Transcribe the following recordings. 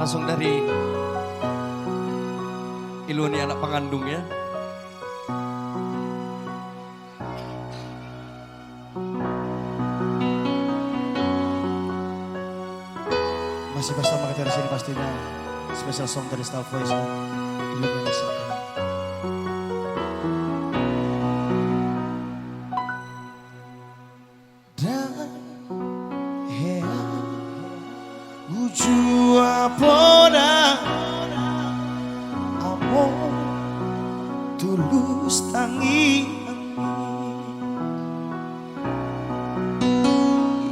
Langsung dari Iluni anak pengandung ya. Masih bersama kita di sini pastinya. Special song dari Star Voice Iluni Saka. Dan hea ujua poda amo tulus tangi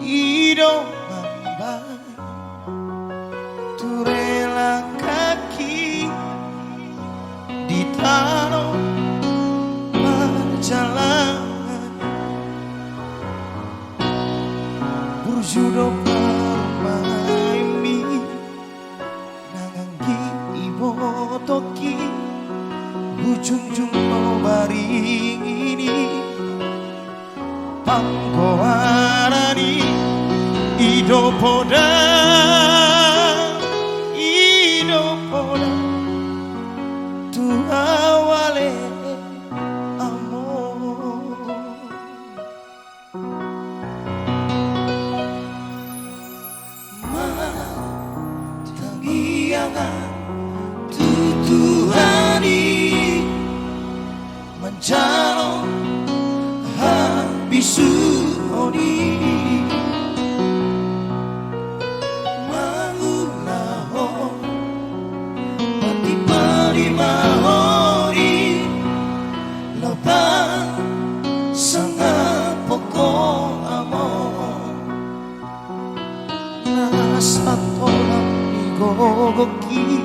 ido mambang turela kaki di tanah perjalanan berjudo permaimi nanganggi ibo toki ujung-ujung baring ini pangkoarani ido poda tu awale amor matanggiangan tutuhani menjalon habisu oni mahori lepas sangat pokok amor nasa tolong igogoki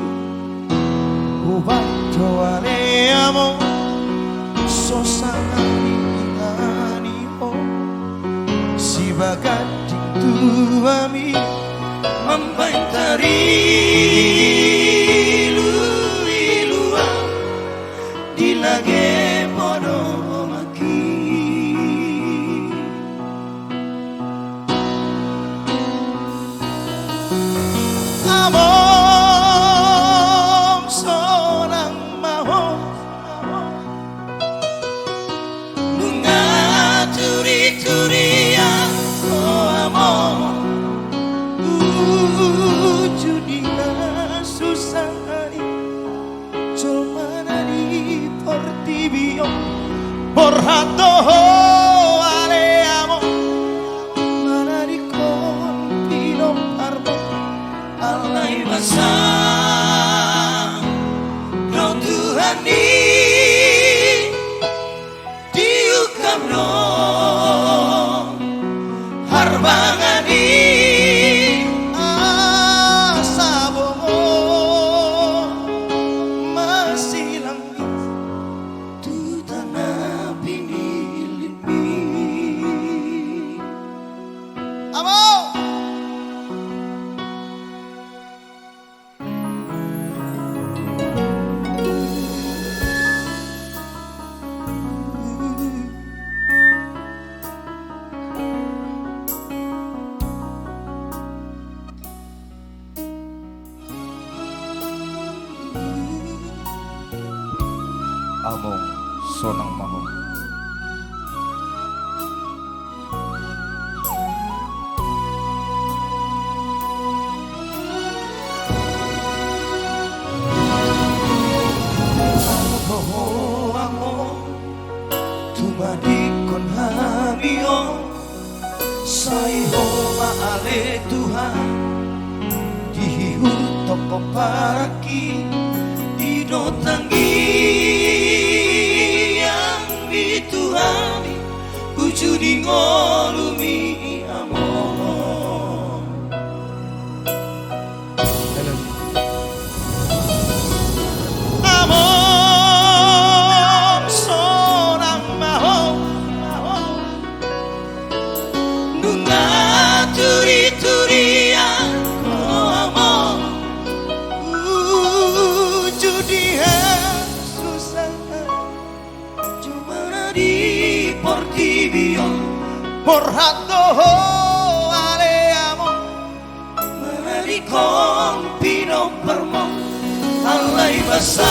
ubah doare amor sosangani ingani ho si bagading tuami membantari lagi bodoh maki among sonang maho bunga turi-turian oh among judia susah portibio borrato ale amo manari con pino parmo alai masa no tuhani diukam no harbangani Among sonang maho tumadikon hamio sai homa ale Tuhan dihiu toko paraki didotangi yang dituhani ujudi ngolumi amor amor sonang maho nunga turi-turian oh amor judihan susah cuma di portibio borrato ale amo mana di compino besar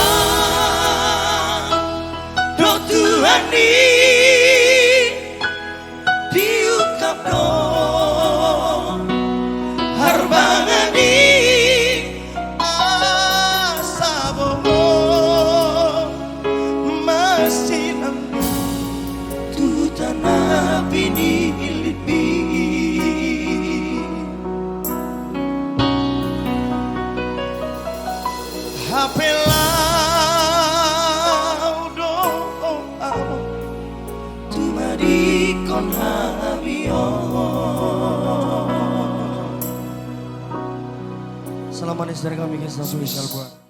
do Tuhan diukap do harbangani asa bomo masih nanggu tu tanah bini ilipi hapelau do tu mari kon habio. Salam manis dari kami, kisah spesial buat